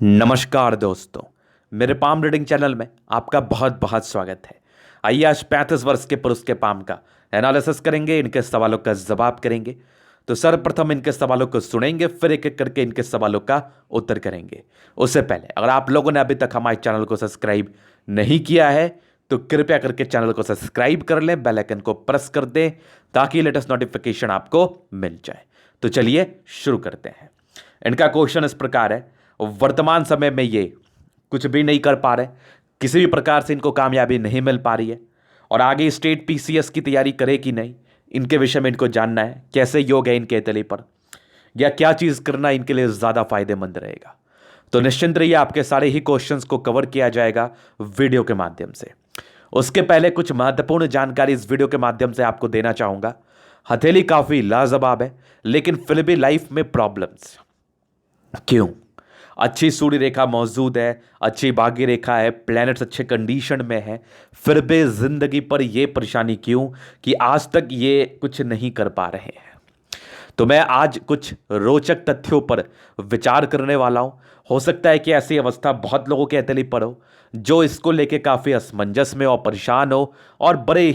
नमस्कार दोस्तों, मेरे पाम रीडिंग चैनल में आपका बहुत बहुत स्वागत है। आइए आज 35 वर्ष के पुरुष के पाम का एनालिसिस करेंगे, इनके सवालों का जवाब करेंगे। तो सर्वप्रथम इनके सवालों को सुनेंगे, फिर एक एक करके इनके सवालों का उत्तर करेंगे। उससे पहले अगर आप लोगों ने अभी तक हमारे चैनल को सब्सक्राइब नहीं किया है तो कृपया करके चैनल को सब्सक्राइब कर लें, बेल आइकन को प्रेस कर दें ताकि लेटेस्ट नोटिफिकेशन आपको मिल जाए। तो चलिए शुरू करते हैं। इनका क्वेश्चन इस प्रकार है, वर्तमान समय में ये कुछ भी नहीं कर पा रहे, किसी भी प्रकार से इनको कामयाबी नहीं मिल पा रही है और आगे स्टेट पीसीएस की तैयारी करे कि नहीं, इनके विषय में इनको जानना है। कैसे योग है इनके तले पर या क्या चीज़ करना इनके लिए ज़्यादा फायदेमंद रहेगा। तो निश्चिंत रहिए, आपके सारे ही क्वेश्चंस को कवर किया जाएगा वीडियो के माध्यम से। उसके पहले कुछ महत्वपूर्ण जानकारी इस वीडियो के माध्यम से आपको देना चाहूँगा। हथेली काफ़ी लाजवाब है लेकिन फिर भी लाइफ में प्रॉब्लम्स क्यों? अच्छी सूर्य रेखा मौजूद है, अच्छी भाग्य रेखा है, प्लैनेट्स अच्छे कंडीशन में है, फिर भी जिंदगी पर यह परेशानी क्यों कि आज तक ये कुछ नहीं कर पा रहे हैं। तो मैं आज कुछ रोचक तथ्यों पर विचार करने वाला हूं। हो सकता है कि ऐसी अवस्था बहुत लोगों के हथेली पर हो जो इसको लेके काफ़ी असमंजस में और परेशान हो और बड़े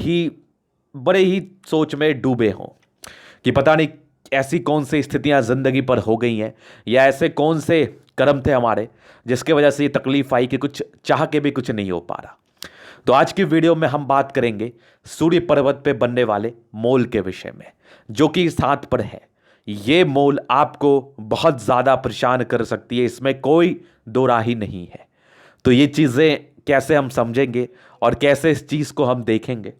ही सोच में डूबे हों कि पता नहीं ऐसी कौन सी स्थितियां जिंदगी पर हो गई हैं या ऐसे कौन से कर्म थे हमारे जिसके वजह से ये तकलीफ आई कि कुछ चाह के भी कुछ नहीं हो पा रहा। तो आज की वीडियो में हम बात करेंगे सूर्य पर्वत पे बनने वाले मोल के विषय में, जो कि इस हाथ पर है। ये मोल आपको बहुत ज़्यादा परेशान कर सकती है, इसमें कोई दो राही नहीं है। तो ये चीज़ें कैसे हम समझेंगे और कैसे इस चीज़ को हम देखेंगे।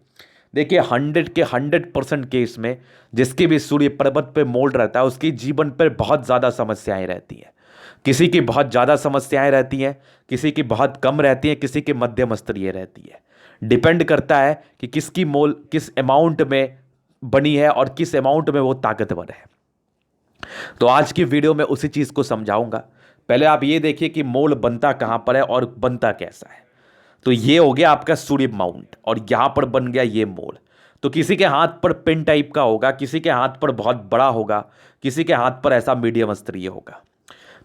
देखिए 100% केस में जिसकी भी सूर्य पर्वत पे मोल रहता है उसकी जीवन पर बहुत ज़्यादा समस्याएं रहती हैं। किसी की बहुत ज़्यादा समस्याएं रहती हैं, किसी की बहुत कम रहती हैं, किसी की मध्यम स्तरीय रहती है। डिपेंड करता है कि किसकी मोल किस अमाउंट में बनी है और किस अमाउंट में वो ताकतवर है। तो आज की वीडियो में उसी चीज़ को समझाऊंगा। पहले आप ये देखिए कि मोल बनता कहाँ पर है और बनता कैसा है। तो ये हो गया आपका सूर्य माउंट और यहां पर बन गया ये मोल। तो किसी के हाथ पर पिन टाइप का होगा, किसी के हाथ पर बहुत बड़ा होगा, किसी के हाथ पर ऐसा मीडियम स्तरीय होगा।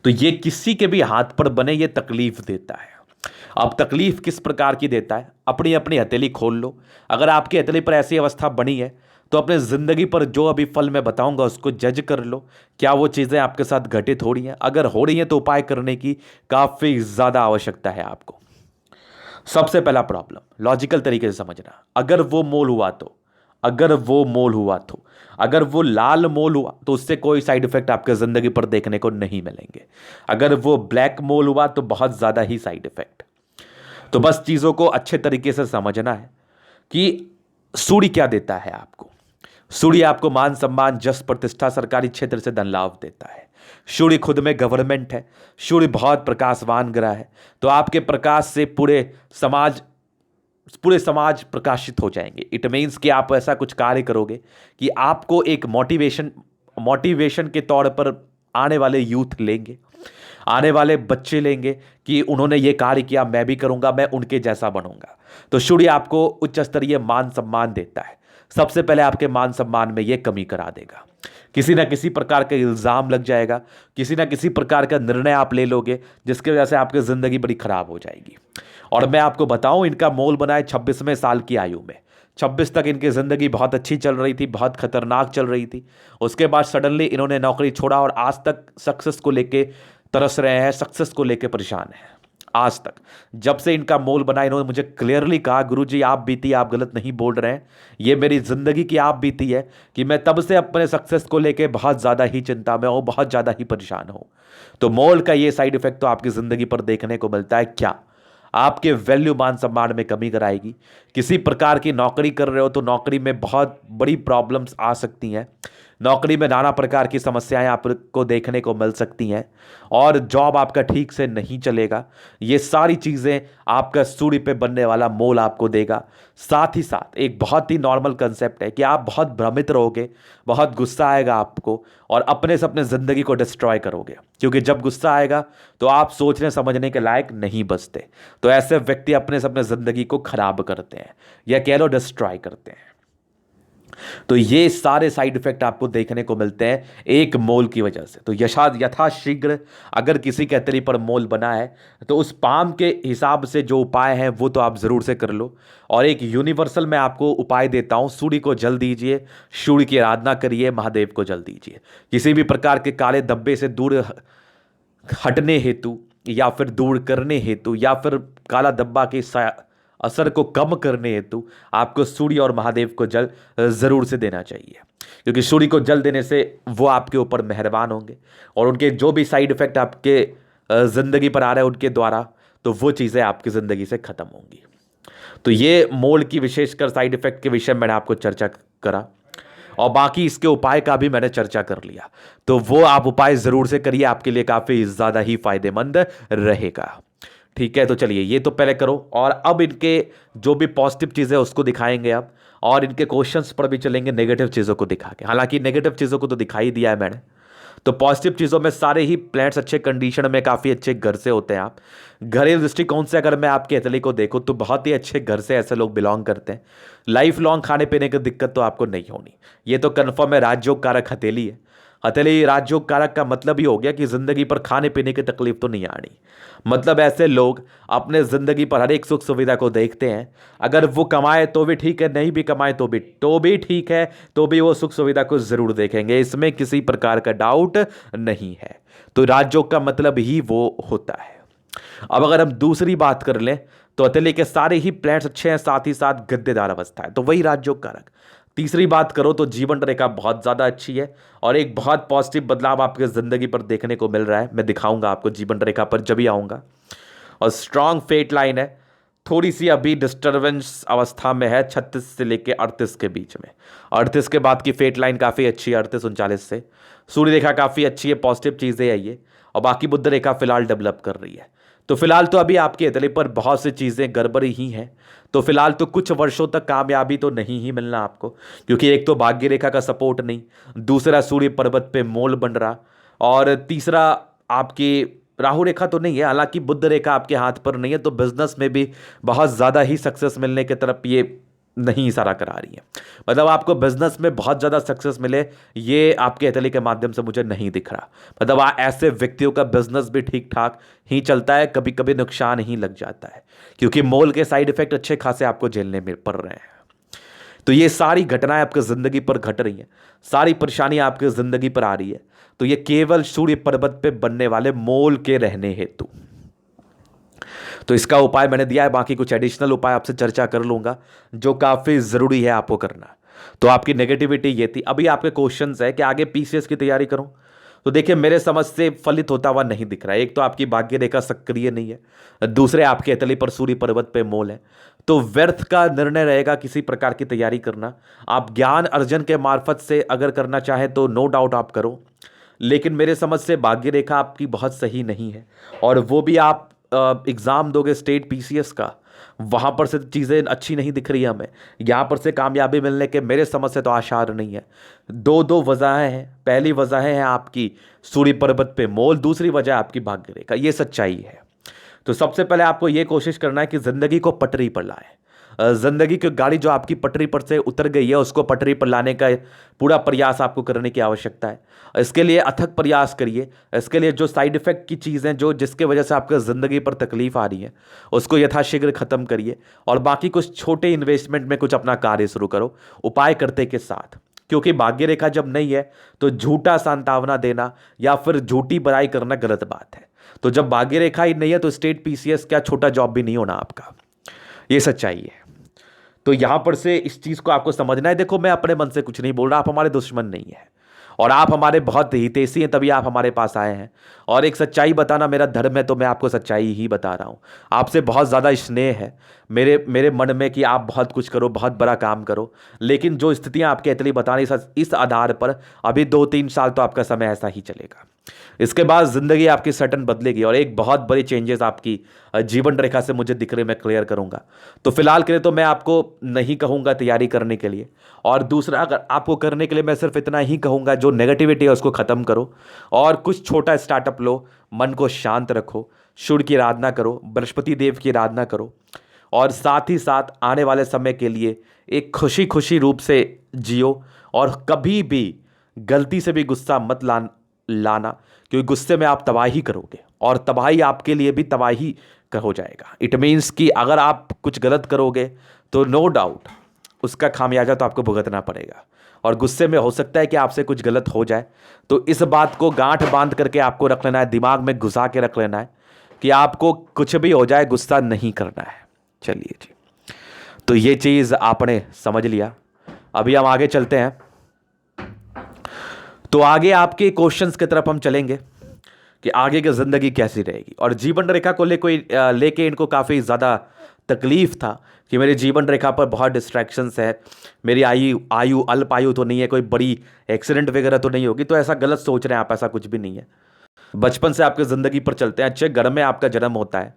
तो ये किसी के भी हाथ पर बने ये तकलीफ देता है। अब तकलीफ किस प्रकार की देता है, अपनी अपनी हथेली खोल लो। अगर आपकी हथेली पर ऐसी अवस्था बनी है तो अपने ज़िंदगी पर जो अभी फल मैं बताऊंगा उसको जज कर लो, क्या वो चीज़ें आपके साथ घटित हो रही हैं। अगर हो रही हैं तो उपाय करने की काफ़ी ज़्यादा आवश्यकता है आपको। सबसे पहला प्रॉब्लम लॉजिकल तरीके से समझना। अगर वो लाल मोल हुआ तो उससे कोई साइड इफेक्ट आपके जिंदगी पर देखने को नहीं मिलेंगे। अगर वो ब्लैक मोल हुआ तो बहुत ज्यादा ही साइड इफेक्ट। तो बस चीजों को अच्छे तरीके से समझना है कि सूर्य क्या देता है आपको। सूर्य आपको मान सम्मान, जस, प्रतिष्ठा, सरकारी क्षेत्र से धन लाभ देता है। सूर्य खुद में गवर्नमेंट है। सूर्य बहुत प्रकाशवान ग्रह है। तो आपके प्रकाश से पूरे समाज प्रकाशित हो जाएंगे। इट मीन्स कि आप ऐसा कुछ कार्य करोगे कि आपको एक मोटिवेशन के तौर पर आने वाले यूथ लेंगे, आने वाले बच्चे लेंगे कि उन्होंने ये कार्य किया, मैं भी करूंगा, मैं उनके जैसा बनूंगा। तो सूर्य आपको उच्च स्तरीय मान सम्मान देता है। सबसे पहले आपके मान सम्मान में यह कमी करा देगा। किसी ना किसी प्रकार का इल्ज़ाम लग जाएगा, किसी ना किसी प्रकार का निर्णय आप ले लोगे जिसकी वजह से आपकी ज़िंदगी बड़ी खराब हो जाएगी। और मैं आपको बताऊं, इनका मोल बना है 26वें साल की आयु में। 26 तक इनकी ज़िंदगी बहुत अच्छी चल रही थी, बहुत खतरनाक चल रही थी। उसके बाद सडनली इन्होंने नौकरी छोड़ा और आज तक सक्सेस को लेके तरस रहे हैं, सक्सेस को लेके परेशान हैं। आज तक जब से इनका मोल बना इन्होंने मुझे क्लियरली कहा, गुरुजी आप बीती, आप गलत नहीं बोल रहे हैं, ये मेरी ज़िंदगी की आप बीती है कि मैं तब से अपने सक्सेस को लेके बहुत ज़्यादा ही चिंता में हूँ, बहुत ज़्यादा ही परेशान हूँ। तो मोल का ये साइड इफेक्ट तो आपकी ज़िंदगी पर देखने को मिलता है। क्या आपके वैल्यू मान सम्मान में कमी कराएगी। किसी प्रकार की नौकरी कर रहे हो तो नौकरी में बहुत बड़ी प्रॉब्लम्स आ सकती हैं। नौकरी में नाना प्रकार की समस्याएं आपको देखने को मिल सकती हैं और जॉब आपका ठीक से नहीं चलेगा। ये सारी चीज़ें आपका सूर्य पे बनने वाला मोल आपको देगा। साथ ही साथ एक बहुत ही नॉर्मल कंसेप्ट है कि आप बहुत भ्रमित रहोगे, बहुत गुस्सा आएगा आपको और अपने से अपने ज़िंदगी को डिस्ट्रॉय करोगे, क्योंकि जब गुस्सा आएगा तो आप सोचने समझने के लायक नहीं बचते। तो ऐसे व्यक्ति अपने से अपने ज़िंदगी को खराब करते हैं या कह लो डिस्ट्रॉय करते हैं। तो ये सारे साइड इफेक्ट आपको देखने को मिलते हैं एक मोल की वजह से। तो यथाशीघ्र अगर किसी कैतली पर मोल बना है तो उस पाम के हिसाब से जो उपाय हैं वो तो आप ज़रूर से कर लो। और एक यूनिवर्सल मैं आपको उपाय देता हूं, सूर्य को जल दीजिए, सूर्य की आराधना करिए, महादेव को जल दीजिए। किसी भी प्रकार के काले धब्बे से दूर हटने हेतु या फिर दूर करने हेतु या फिर काला धब्बा के असर को कम करने हेतु आपको सूर्य और महादेव को जल जरूर से देना चाहिए, क्योंकि सूर्य को जल देने से वो आपके ऊपर मेहरबान होंगे और उनके जो भी साइड इफेक्ट आपके जिंदगी पर आ रहे हैं उनके द्वारा, तो वो चीज़ें आपकी ज़िंदगी से ख़त्म होंगी। तो ये मोल की विशेषकर साइड इफेक्ट के विषय में मैंने आपको चर्चा करा और बाकी इसके उपाय का भी मैंने चर्चा कर लिया। तो वो आप उपाय ज़रूर से करिए, आपके लिए काफ़ी ज़्यादा ही फायदेमंद रहेगा। ठीक है, तो चलिए ये तो पहले करो और अब इनके जो भी पॉजिटिव चीज़ें उसको दिखाएंगे अब, और इनके क्वेश्चंस पर भी चलेंगे नेगेटिव चीज़ों को दिखा के। हालांकि नेगेटिव चीज़ों को तो दिखा ही दिया है मैंने, तो पॉजिटिव चीज़ों में सारे ही प्लैनेट्स अच्छे कंडीशन में काफ़ी अच्छे घर से होते हैं। आप घरेलू दृष्टिकोण से अगर मैं आपके हथेली को देखूँ तो बहुत ही अच्छे घर से ऐसे लोग बिलोंग करते हैं। लाइफ लॉन्ग खाने पीने की दिक्कत तो आपको नहीं होनी, ये तो कन्फर्म है। राजयोग कारक हथेली है, हथेली राजयोग कारक का मतलब ही हो गया कि जिंदगी पर खाने पीने की तकलीफ तो नहीं आनी। मतलब ऐसे लोग अपने जिंदगी पर हर एक सुख सुविधा को देखते हैं, अगर वो कमाए तो भी ठीक है, नहीं भी कमाए तो भी ठीक है, तो भी वो सुख सुविधा को जरूर देखेंगे, इसमें किसी प्रकार का डाउट नहीं है। तो राजयोग का मतलब ही वो होता है। अब अगर हम दूसरी बात कर लें तो हथेली के सारे ही प्लैनेट्स अच्छे हैं, साथ ही साथ गद्देदार अवस्था है, तो वही राजयोग कारक। तीसरी बात करो तो जीवन रेखा बहुत ज़्यादा अच्छी है और एक बहुत पॉजिटिव बदलाव आपके ज़िंदगी पर देखने को मिल रहा है। मैं दिखाऊंगा आपको जीवन रेखा पर जब ही आऊँगा। और स्ट्रांग फेट लाइन है, थोड़ी सी अभी डिस्टर्बेंस अवस्था में है 36 से लेकर 38 के बीच में। 38 के बाद की फेट लाइन काफ़ी अच्छी है, 38-39 से सूर्य रेखा काफ़ी अच्छी है, पॉजिटिव चीज़ें है ये। और बाकी बुध रेखा फिलहाल डेवलप कर रही है। तो फिलहाल तो अभी आपके हथेली पर बहुत सी चीज़ें गड़बड़ ही हैं, तो फिलहाल तो कुछ वर्षों तक कामयाबी तो नहीं ही मिलना आपको, क्योंकि एक तो भाग्य रेखा का सपोर्ट नहीं, दूसरा सूर्य पर्वत पे मोल बन रहा, और तीसरा आपकी राहु रेखा तो नहीं है, हालांकि बुध रेखा आपके हाथ पर नहीं है, तो बिजनेस में भी बहुत ज़्यादा ही सक्सेस मिलने की तरफ ये नहीं इशारा करा रही है। मतलब आपको बिजनेस में बहुत ज़्यादा सक्सेस मिले, ये आपके हथेली के माध्यम से मुझे नहीं दिख रहा। मतलब ऐसे व्यक्तियों का बिजनेस भी ठीक ठाक ही चलता है, कभी कभी नुकसान ही लग जाता है, क्योंकि मोल के साइड इफेक्ट अच्छे खासे आपको झेलने में पड़ रहे हैं। तो ये सारी घटनाएं आपकी ज़िंदगी पर घट रही हैं, सारी परेशानियां आपकी ज़िंदगी पर आ रही है, तो ये केवल सूर्य पर्वत पे बनने वाले मोल के रहने हेतु। तो इसका उपाय मैंने दिया है, बाकी कुछ एडिशनल उपाय आपसे चर्चा कर लूंगा जो काफ़ी ज़रूरी है आपको करना। तो आपकी नेगेटिविटी ये थी। अभी आपके क्वेश्चंस है कि आगे पीसीएस की तैयारी करूं, तो देखिए मेरे समझ से फलित होता हुआ नहीं दिख रहा है। एक तो आपकी भाग्य रेखा सक्रिय नहीं है, दूसरे आपके हथेली पर सूर्य पर्वत पे मोल है, तो व्यर्थ का निर्णय रहेगा किसी प्रकार की तैयारी करना। आप ज्ञान अर्जन के मार्फत से अगर करना चाहें तो नो डाउट आप करो, लेकिन मेरे समझ से भाग्य रेखा आपकी बहुत सही नहीं है, और वो भी आप एग्ज़ाम दोगे स्टेट पीसीएस का, वहाँ पर से चीज़ें अच्छी नहीं दिख रही हमें। यहाँ पर से कामयाबी मिलने के मेरे समझ से तो आसार नहीं है। दो वजहें हैं। पहली वजह है आपकी सूर्य पर्वत पे मोल, दूसरी वजह आपकी भाग्य रेखा। ये सच्चाई है। तो सबसे पहले आपको ये कोशिश करना है कि ज़िंदगी को पटरी पर लाएं। ज़िंदगी की गाड़ी जो आपकी पटरी पर से उतर गई है उसको पटरी पर लाने का पूरा प्रयास आपको करने की आवश्यकता है। इसके लिए अथक प्रयास करिए। इसके लिए जो साइड इफ़ेक्ट की चीज़ें जो जिसके वजह से आपके ज़िंदगी पर तकलीफ आ रही है उसको यथाशीघ्र ख़त्म करिए, और बाकी कुछ छोटे इन्वेस्टमेंट में कुछ अपना कार्य शुरू करो उपाय करते के साथ। क्योंकि भाग्य रेखा जब नहीं है तो झूठा सांत्वना देना या फिर झूठी बुराई करना गलत बात है। तो जब भाग्य रेखा ही नहीं है तो स्टेट पीसीएस क्या छोटा जॉब भी नहीं होना आपका, ये सच्चाई है। तो यहां पर से इस चीज को आपको समझना है। देखो मैं अपने मन से कुछ नहीं बोल रहा, आप हमारे दुश्मन नहीं है और आप हमारे बहुत हितैषी हैं, तभी आप हमारे पास आए हैं। और एक सच्चाई बताना मेरा धर्म है, तो मैं आपको सच्चाई ही बता रहा हूं। आपसे बहुत ज़्यादा स्नेह है मेरे मन में कि आप बहुत कुछ करो, बहुत बड़ा काम करो, लेकिन जो स्थितियां आपके इतनी बता रही इस आधार पर अभी 2-3 साल तो आपका समय ऐसा ही चलेगा। इसके बाद ज़िंदगी आपकी सटन बदलेगी और एक बहुत बड़ी चेंजेस आपकी जीवन रेखा से मुझे दिख रहे, मैं क्लियर करूंगा। तो फिलहाल के लिए तो मैं आपको नहीं कहूँगा तैयारी करने के लिए, और दूसरा अगर आपको करने के लिए मैं सिर्फ इतना ही कहूँगा, जो नेगेटिविटी है उसको ख़त्म करो और कुछ छोटा स्टार्टअप लो, मन को शांत रखो, सूर्य की आराधना करो, बृहस्पति देव की आराधना करो, और साथ ही साथ आने वाले समय के लिए एक खुशी खुशी रूप से जियो। और कभी भी गलती से भी गुस्सा मत लाना, क्योंकि गुस्से में आप तबाही करोगे और तबाही आपके लिए भी तबाही का हो जाएगा। इट मीन्स कि अगर आप कुछ गलत करोगे तो नो डाउट उसका खामियाजा तो आपको भुगतना पड़ेगा। और गुस्से में हो सकता है कि आपसे कुछ गलत हो जाए, तो इस बात को गांठ बांध करके आपको रख लेना है, दिमाग में घुसा के रख लेना है कि आपको कुछ भी हो जाए गुस्सा नहीं करना है। चलिए जी, तो ये चीज़ आपने समझ लिया। अभी हम आगे चलते हैं। तो आगे आपके क्वेश्चंस की तरफ हम चलेंगे कि आगे की ज़िंदगी कैसी रहेगी। और जीवन रेखा को लेके इनको काफ़ी ज़्यादा तकलीफ था कि मेरी जीवन रेखा पर बहुत डिस्ट्रैक्शंस है, मेरी आयु अल्प आयु तो नहीं है, कोई बड़ी एक्सीडेंट वगैरह तो नहीं होगी। तो ऐसा गलत सोच रहे हैं आप, ऐसा कुछ भी नहीं है। बचपन से आपकी ज़िंदगी पर चलते हैं, अच्छे घर में आपका जन्म होता है,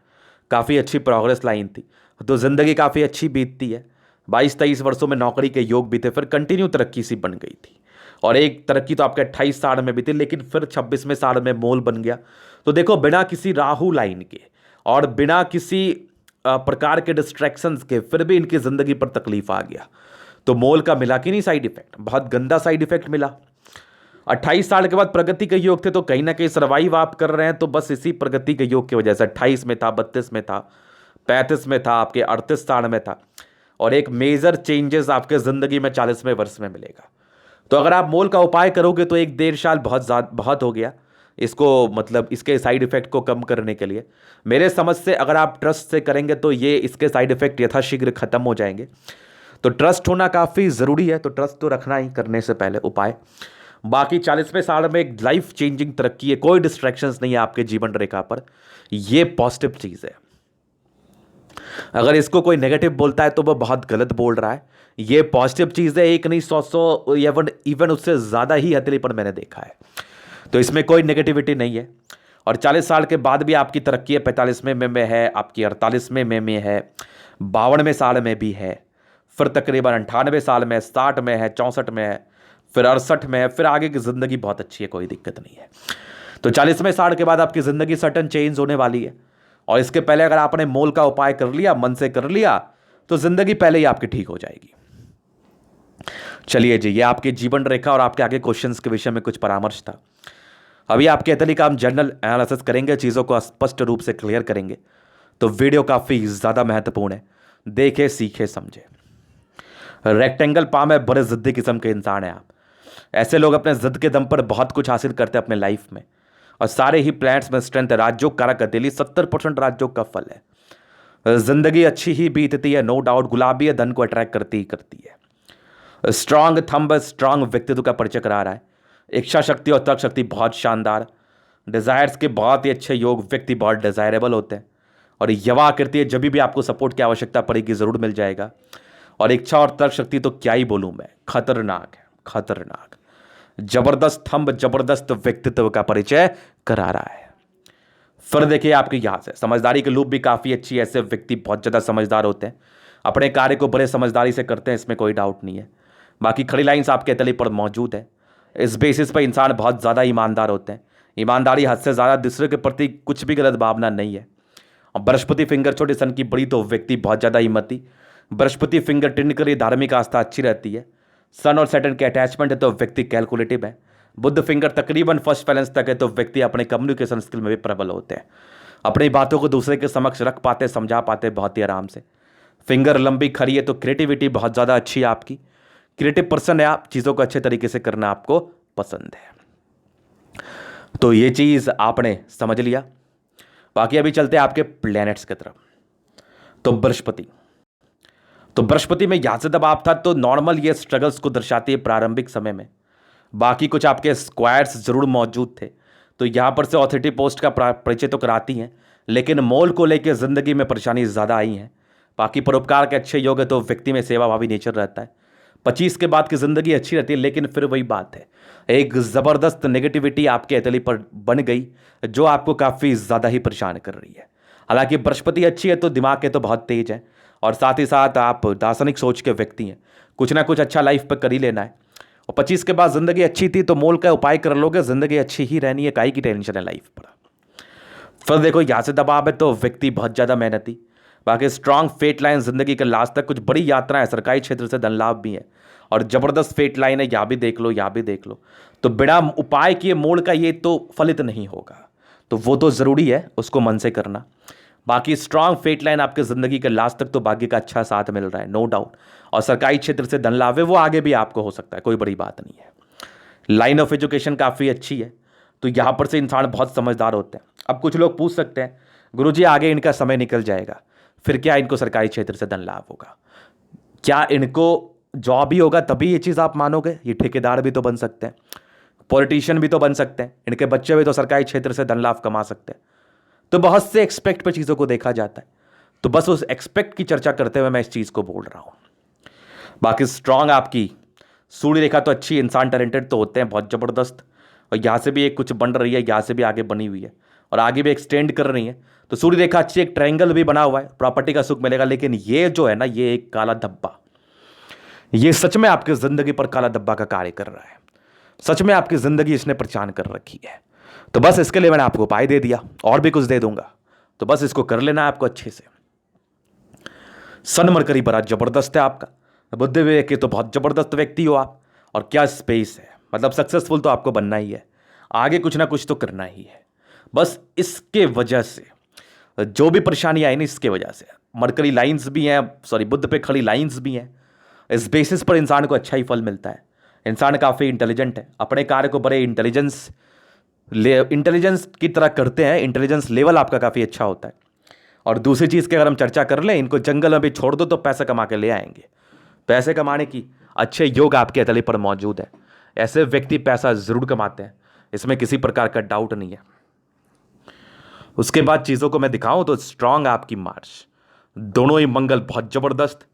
काफ़ी अच्छी प्रोग्रेस लाइन थी, तो ज़िंदगी काफ़ी अच्छी बीतती है। 22-23 वर्षों में नौकरी के योग भी थे, फिर कंटिन्यू तरक्की सी बन गई थी। और एक तरक्की तो आपके 28 साल में भी थी, लेकिन फिर 26वें साल में मोल बन गया। तो देखो, बिना किसी राहु लाइन के और बिना किसी प्रकार के डिस्ट्रैक्शंस के फिर भी इनकी ज़िंदगी पर तकलीफ आ गया। तो मोल का मिला कि नहीं साइड इफेक्ट, बहुत गंदा साइड इफेक्ट मिला। 28 साल के बाद प्रगति के योग थे, तो कहीं ना कहीं सर्वाइव आप कर रहे हैं, तो बस इसी प्रगति के योग की वजह से 28 में था, 32 में था, 35 में था, आपके 38 साल में था। और एक मेजर चेंजेस आपके ज़िंदगी में 40वें वर्ष में मिलेगा। तो अगर आप मोल का उपाय करोगे तो 1-1.5 साल बहुत हो गया इसको, मतलब इसके साइड इफेक्ट को कम करने के लिए। मेरे समझ से अगर आप ट्रस्ट से करेंगे तो ये इसके साइड इफेक्ट यथाशीघ्र खत्म हो जाएंगे। तो ट्रस्ट होना काफ़ी ज़रूरी है, तो ट्रस्ट तो रखना ही करने से पहले उपाय। बाकी 40वें साल में एक लाइफ चेंजिंग तरक्की है, कोई डिस्ट्रैक्शंस नहीं है आपके जीवन रेखा पर, ये पॉजिटिव चीज़ है। अगर इसको कोई नेगेटिव बोलता है तो वो बहुत गलत बोल रहा है। ये पॉजिटिव चीज़ है, एक नहीं 100 इवन उससे ज़्यादा ही हथेली पर मैंने देखा है। तो इसमें कोई नेगेटिविटी नहीं है। और 40 साल के बाद भी आपकी तरक्की है, 45वें में है, आपकी 48वें में है, 52वें साल में भी है, फिर तकरीबन 98वें साल में, 60 में है, 64 में है, फिर 68 में है, फिर आगे की ज़िंदगी बहुत अच्छी है, कोई दिक्कत नहीं है। तो 40वें साल के बाद आपकी ज़िंदगी सडन चेंज होने वाली है। और इसके पहले अगर आपने मोल का उपाय कर लिया, मन से कर लिया, तो ज़िंदगी पहले ही आपकी ठीक हो जाएगी। चलिए जी, ये आपके जीवन रेखा और आपके आगे क्वेश्चंस के विषय में कुछ परामर्श था। अभी आपके एथली का हम जनरल एनालिसिस करेंगे, चीज़ों को स्पष्ट रूप से क्लियर करेंगे। तो वीडियो काफ़ी ज़्यादा महत्वपूर्ण है, देखे सीखे समझे। रेक्टेंगल पाम है, बड़े ज़िद्दी किस्म के इंसान हैं आप। ऐसे लोग अपने ज़िद के दम पर बहुत कुछ हासिल करते हैं अपने लाइफ में, और सारे ही प्लैनेट्स में स्ट्रेंथ है। राजयोग कारक हथेली 70% राजयोग का फल है। जिंदगी अच्छी ही बीतती है, नो डाउट। गुलाबी है, धन को अट्रैक्ट करती है। स्ट्रांग थंब, स्ट्रांग व्यक्तित्व का परिचय करा रहा है। इच्छा शक्ति और तर्क शक्ति बहुत शानदार। डिजायर्स के बहुत ही अच्छे योग, व्यक्ति बहुत डिजायरेबल होते हैं। और यवा आकृति है, जब भी आपको सपोर्ट की आवश्यकता पड़ेगी ज़रूर मिल जाएगा। और इच्छा और तर्क शक्ति तो क्या ही बोलूँ मैं, खतरनाक है, खतरनाक। जबरदस्त थंब, जबरदस्त व्यक्तित्व का परिचय करा रहा है। फिर देखिए आपके यहाँ से समझदारी की लूप भी काफ़ी अच्छी है। ऐसे व्यक्ति बहुत ज़्यादा समझदार होते हैं, अपने कार्य को बड़े समझदारी से करते हैं, इसमें कोई डाउट नहीं है। बाकी खड़ी लाइन्स आपके तले पर मौजूद है। इस बेसिस पर इंसान बहुत ज़्यादा ईमानदार होते हैं। ईमानदारी हद से ज़्यादा, दूसरे के प्रति कुछ भी गलत भावना नहीं है। और बृहस्पति फिंगर छोटे सन की बड़ी, तो व्यक्ति बहुत ज़्यादा हिम्मती। बृहस्पति फिंगर टिन के लिए धार्मिक आस्था अच्छी रहती है। सन और सैटर्न के अटैचमेंट है तो व्यक्ति कैलकुलेटिव है। बुध फिंगर तकरीबन फर्स्ट बैलेंस तक है तो व्यक्ति अपने कम्युनिकेशन स्किल में भी प्रबल होते हैं। अपनी बातों को दूसरे के समक्ष रख पाते, समझा पाते बहुत ही आराम से। फिंगर लंबी खड़ी है तो क्रिएटिविटी बहुत ज़्यादा अच्छी है आपकी। क्रिएटिव पर्सन है आप, चीज़ों को अच्छे तरीके से करना आपको पसंद है। तो ये चीज़ आपने समझ लिया। बाकी अभी चलते हैं आपके प्लैनेट्स की तरफ। तो बृहस्पति में यहाँ से दबाव था, तो नॉर्मल ये स्ट्रगल्स को दर्शाती है प्रारंभिक समय में। बाकी कुछ आपके स्क्वायर्स जरूर मौजूद थे, तो यहाँ पर से ऑथोरिटी पोस्ट का परिचय तो कराती हैं, लेकिन मोल को लेकर ज़िंदगी में परेशानी ज़्यादा आई है। बाकी परोपकार के अच्छे योग है तो व्यक्ति में सेवाभावी नेचर रहता है। 25 के बाद की ज़िंदगी अच्छी रहती है, लेकिन फिर वही बात है, एक ज़बरदस्त नेगेटिविटी आपके एथली पर बन गई जो आपको काफ़ी ज़्यादा ही परेशान कर रही है। हालांकि बृहस्पति अच्छी है तो दिमाग के तो बहुत तेज है, और साथ ही साथ आप दार्शनिक सोच के व्यक्ति हैं, कुछ ना कुछ अच्छा लाइफ पर कर ही लेना है। और 25 के बाद ज़िंदगी अच्छी थी तो मोल का उपाय कर लोगे, ज़िंदगी अच्छी ही रहनी है, काहे की टेंशन है लाइफ पर। फिर देखो यहाँ से दबाव है तो व्यक्ति बहुत ज़्यादा मेहनती, बाकी स्ट्रांग फेट लाइन जिंदगी के लास्ट तक, कुछ बड़ी यात्रा है, सरकारी क्षेत्र से धन लाभ भी है और जबरदस्त फेट लाइन है, यहाँ भी देख लो यहाँ भी देख लो। तो बिना उपाय किए मोड़ का ये तो फलित नहीं होगा, तो वो तो ज़रूरी है उसको मन से करना। बाकी स्ट्रांग फेट लाइन आपके ज़िंदगी के लास्ट तक तो भाग्य का अच्छा साथ मिल रहा है, नो डाउट। और सरकारी क्षेत्र से धन लाभ है, वो आगे भी आपको हो सकता है, कोई बड़ी बात नहीं है। लाइन ऑफ एजुकेशन काफ़ी अच्छी है, तो यहाँ पर से इंसान बहुत समझदार होते हैं। अब कुछ लोग पूछ सकते हैं गुरुजी आगे इनका समय निकल जाएगा, फिर क्या इनको सरकारी क्षेत्र से धन लाभ होगा? क्या इनको जॉब ही होगा तभी ये चीज़ आप मानोगे? ये ठेकेदार भी तो बन सकते हैं, पॉलिटिशियन भी तो बन सकते हैं, इनके बच्चे भी तो सरकारी क्षेत्र से धन लाभ कमा सकते हैं। तो बहुत से एक्सपेक्ट पे चीज़ों को देखा जाता है, तो बस उस एक्सपेक्ट की चर्चा करते हुए मैं इस चीज़ को बोल रहा हूँ। बाकी स्ट्रांग आपकी सूर्य रेखा तो अच्छी, इंसान टैलेंटेड तो होते हैं बहुत ज़बरदस्त, और यहाँ से भी एक कुछ बन रही है, यहाँ से भी आगे बनी हुई है और आगे भी एक्सटेंड कर रही है। तो सूर्य रेखा अच्छी, एक ट्रायंगल भी बना हुआ है, प्रॉपर्टी का सुख मिलेगा। लेकिन ये जो है ना, ये एक काला धब्बा, ये सच में आपकी ज़िंदगी पर काला धब्बा का कार्य कर रहा है, सच में आपकी ज़िंदगी इसने परेशान कर रखी है। तो बस इसके लिए मैंने आपको उपाय दे दिया, और भी कुछ दे दूंगा, तो बस इसको कर लेना है आपको अच्छे से। सन मरकरी बड़ा जबरदस्त है आपका, बुद्धि विवेक के तो बहुत जबरदस्त व्यक्ति हो आप। और क्या स्पेस है, मतलब सक्सेसफुल तो आपको बनना ही है, आगे कुछ ना कुछ तो करना ही है। बस इसके वजह से जो भी परेशानी आई ना, इसके वजह से मरकरी लाइंस भी हैं, सॉरी बुध पे खड़ी लाइंस भी हैं, इस बेसिस पर इंसान को अच्छा ही फल मिलता है। इंसान काफ़ी इंटेलिजेंट है, अपने कार्य को बड़े इंटेलिजेंस की तरह करते हैं, इंटेलिजेंस लेवल आपका काफ़ी अच्छा होता है। और दूसरी चीज़ की अगर हम चर्चा कर लें, इनको जंगल में भी छोड़ दो तो पैसा कमा के ले आएंगे, पैसे कमाने की अच्छे योग आपके हथेली पर मौजूद है। ऐसे व्यक्ति पैसा ज़रूर कमाते हैं, इसमें किसी प्रकार का डाउट नहीं है। उसके बाद चीज़ों को मैं दिखाऊं तो स्ट्रांग आपकी मार्च, दोनों ही मंगल बहुत ज़बरदस्त,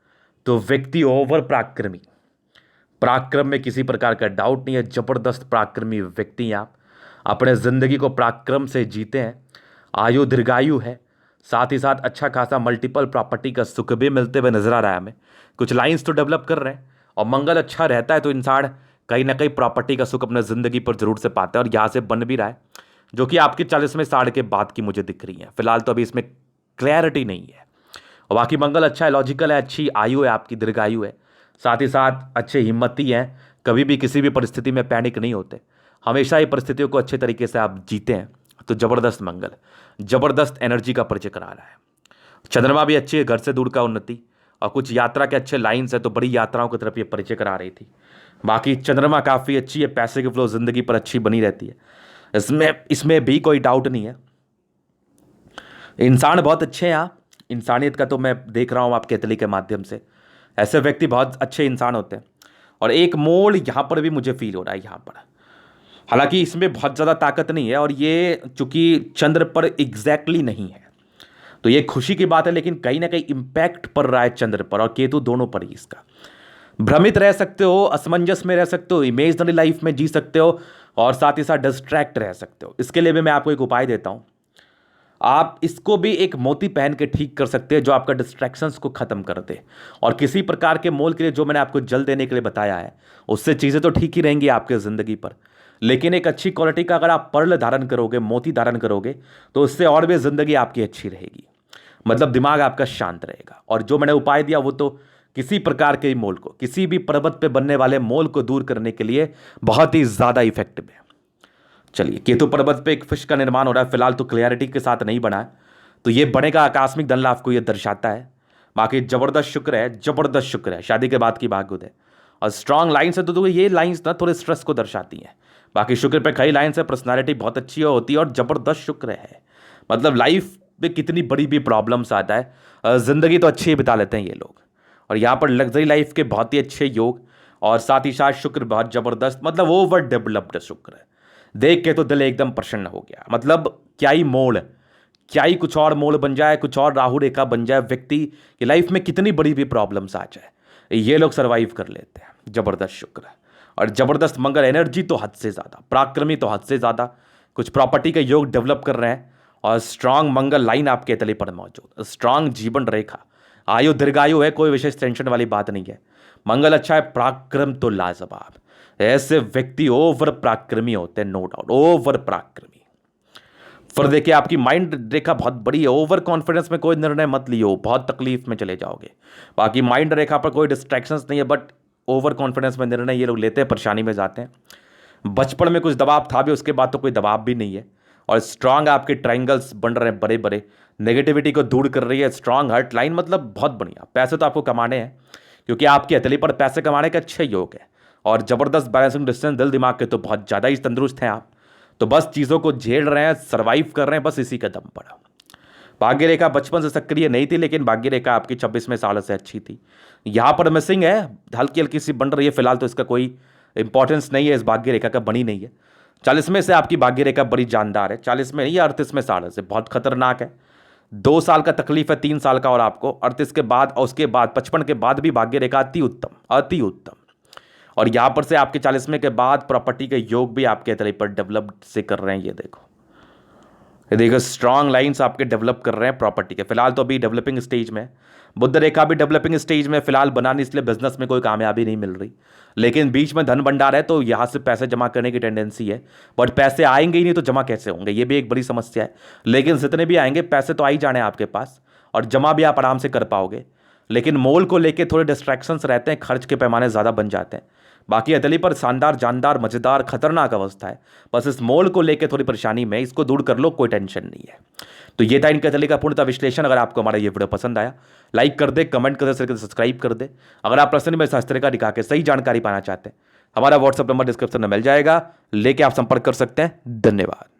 तो व्यक्ति ओवर पराक्रमी, पराक्रम में किसी प्रकार का डाउट नहीं है, ज़बरदस्त पराक्रमी व्यक्ति हैं आप, अपने ज़िंदगी को पराक्रम से जीते हैं, आयु दीर्घायु है, साथ ही साथ अच्छा खासा मल्टीपल प्रॉपर्टी का सुख भी मिलते हुए नजर आ रहा है हमें। कुछ लाइंस तो डेवलप कर रहे हैं, और मंगल अच्छा रहता है तो इंसान कहीं ना कहीं प्रॉपर्टी का सुख अपने ज़िंदगी पर जरूर से पाता है, और यहाँ से बन भी रहा है, जो कि आपकी 40वें साल के बाद की मुझे दिख रही है। फिलहाल तो अभी इसमें क्लैरिटी नहीं है। और बाकी मंगल अच्छा है, लॉजिकल है, अच्छी आयु है आपकी, दीर्घायु है, साथ ही साथ अच्छे हिम्मती हैं, कभी भी किसी भी परिस्थिति में पैनिक नहीं होते, हमेशा ही परिस्थितियों को अच्छे तरीके से आप जीते हैं। तो ज़बरदस्त मंगल, ज़बरदस्त एनर्जी का परिचय करा रहा है। चंद्रमा भी अच्छी है, घर से दूर का उन्नति, और कुछ यात्रा के अच्छे लाइन्स है, तो बड़ी यात्राओं की तरफ ये परिचय करा रही थी। बाकी चंद्रमा काफ़ी अच्छी है, पैसे की फ्लो ज़िंदगी पर अच्छी बनी रहती है, इसमें भी कोई डाउट नहीं है। इंसान बहुत अच्छे हैं आप, इंसानियत का तो मैं देख रहा हूँ आपके हथेली के माध्यम से, ऐसे व्यक्ति बहुत अच्छे इंसान होते हैं। और एक मोड़ यहाँ पर भी मुझे फील हो रहा है यहाँ पर, हालांकि इसमें बहुत ज़्यादा ताकत नहीं है, और ये चूंकि चंद्र पर एग्जैक्टली नहीं है तो ये खुशी की बात है, लेकिन कहीं ना कहीं इम्पैक्ट पड़ रहा है चंद्र पर और केतु दोनों पर ही। इसका भ्रमित रह सकते हो, असमंजस में रह सकते हो, इमेजनरी लाइफ में जी सकते हो, और साथ ही साथ डिस्ट्रैक्ट रह सकते हो। इसके लिए भी मैं आपको एक उपाय देता हूँ, आप इसको भी एक मोती पहन के ठीक कर सकते हैं, जो आपका डिस्ट्रैक्शंस को खत्म कर दे। और किसी प्रकार के मोल के लिए जो मैंने आपको जल देने के लिए बताया है, उससे चीज़ें तो ठीक ही रहेंगी आपके ज़िंदगी पर, लेकिन एक अच्छी क्वालिटी का अगर आप पर्ल धारण करोगे, मोती धारण करोगे, तो उससे और भी ज़िंदगी आपकी अच्छी रहेगी, मतलब दिमाग आपका शांत रहेगा। और जो मैंने उपाय दिया वो तो किसी प्रकार के मोल को, किसी भी पर्वत पे बनने वाले मोल को दूर करने के लिए बहुत ही ज़्यादा इफेक्टिव है। चलिए, केतु पर्वत पे एक फिश का निर्माण हो रहा है, फिलहाल तो क्लियरिटी के साथ नहीं बना है, तो ये बनेगा आकस्मिक धन लाभ को ये दर्शाता है। बाकी जबरदस्त शुक्र है, जबरदस्त शुक्र है, शादी के बाद की भाग्योदय है, और स्ट्रांग लाइन्स है, तो ये लाइन्स ना थोड़े स्ट्रेस को दर्शाती हैं। बाकी शुक्र पे कई लाइन्स है, पर्सनालिटी बहुत अच्छी होती है, और जबरदस्त शुक्र है, मतलब लाइफ में कितनी बड़ी भी प्रॉब्लम्स आता है, ज़िंदगी तो अच्छी बिता लेते हैं ये लोग। और यहाँ पर लग्जरी लाइफ के बहुत ही अच्छे योग, और साथ ही साथ शुक्र बहुत ज़बरदस्त, मतलब ओवर डेवलप्ड शुक्र है, देख के तो दिल एकदम प्रसन्न हो गया। मतलब क्या ही मोड़, क्या ही कुछ और मोड़ बन जाए, कुछ और राहु रेखा बन जाए, व्यक्ति की लाइफ में कितनी बड़ी भी प्रॉब्लम्स आ जाए, ये लोग सर्वाइव कर लेते हैं। ज़बरदस्त शुक्र है, और ज़बरदस्त मंगल, एनर्जी तो हद से ज़्यादा, पराक्रमी तो हद से ज़्यादा, कुछ प्रॉपर्टी का योग डेवलप कर रहे हैं, और स्ट्रांग मंगल लाइन आपके तले पर मौजूद, स्ट्रांग जीवन रेखा, आयु दीर्घायु है, कोई विशेष टेंशन वाली बात नहीं है। मंगल अच्छा है, पराक्रम तो लाजवाब, ऐसे व्यक्ति ओवर पराक्रमी होते हैं, नो डाउट, ओवर पराक्रमी। फिर देखिए आपकी माइंड रेखा बहुत बड़ी है, ओवर कॉन्फिडेंस में कोई निर्णय मत लियो, बहुत तकलीफ में चले जाओगे। बाकी माइंड रेखा पर कोई डिस्ट्रैक्शंस नहीं है, बट ओवर कॉन्फिडेंस में निर्णय ये लोग लेते हैं, परेशानी में जाते हैं। बचपन में कुछ दबाव था भी, उसके बाद तो कोई दबाव भी नहीं है। और स्ट्रांग आपके ट्राइंगल्स बन रहे हैं बड़े बड़े, नेगेटिविटी को दूर कर रही है स्ट्रांग हर्ट लाइन, मतलब बहुत बढ़िया। पैसे तो आपको कमाने हैं, क्योंकि आपकी हथेली पर पैसे कमाने का अच्छे योग है। और ज़बरदस्त बैलेंसिंग डिस्टेंस दिल दिमाग के तो बहुत ज़्यादा ही तंदुरुस्त हैं आप। तो बस चीज़ों को झेल रहे हैं, सर्वाइव कर रहे हैं, बस इसी का दम पर। भाग्य रेखा बचपन से सक्रिय नहीं थी, लेकिन भाग्य रेखा आपकी 26वें साल से अच्छी थी। यहाँ पर मिसिंग है, हल्की हल्की सी बन रही है फिलहाल, तो इसका कोई इंपॉर्टेंस नहीं है, इस भाग्य रेखा का बनी नहीं है। 40वें से आपकी भाग्य रेखा बड़ी जानदार है, 40 में नहीं, 38वें साल से बहुत खतरनाक है। 2 साल का तकलीफ है, 3 साल का, और आपको 38 के बाद और उसके बाद 55 के बाद भी भाग्य रेखा अति उत्तम, अति उत्तम। और यहां पर से आपके 40वें के बाद प्रॉपर्टी के योग भी आपके तरह पर डेवलप से कर रहे हैं। ये देखो स्ट्रांग लाइंस आपके डेवलप कर रहे हैं प्रॉपर्टी के। फिलहाल तो अभी डेवलपिंग स्टेज में है। बुध रेखा भी डेवलपिंग स्टेज में फिलहाल बनानी, इसलिए बिजनेस में कोई कामयाबी नहीं मिल रही। लेकिन बीच में धन भंडार है, तो यहाँ से पैसे जमा करने की टेंडेंसी है। बट पैसे आएंगे ही नहीं तो जमा कैसे होंगे, ये भी एक बड़ी समस्या है। लेकिन जितने भी आएंगे पैसे तो आ ही जाने आपके पास, और जमा भी आप आराम से कर पाओगे। लेकिन मोल को लेके थोड़े डिस्ट्रैक्शंस रहते हैं, खर्च के पैमाने ज़्यादा बन जाते हैं। बाकी हथेली पर शानदार, जानदार, मजेदार, खतरनाक अवस्था है। बस इस मोल को लेके थोड़ी परेशानी में, इसको दूर कर लो, कोई टेंशन नहीं है। तो ये था इनके हथेली का पूर्णतः विश्लेषण। अगर आपको हमारा ये वीडियो पसंद आया, लाइक कर दे, कमेंट कर दे, शेयर कर दे, सब्सक्राइब कर दे। अगर आप प्रश्न में शास्त्र का दिखा के सही जानकारी पाना चाहते हैं, हमारा व्हाट्सएप नंबर डिस्क्रिप्शन में मिल जाएगा, लेके आप संपर्क कर सकते हैं। धन्यवाद।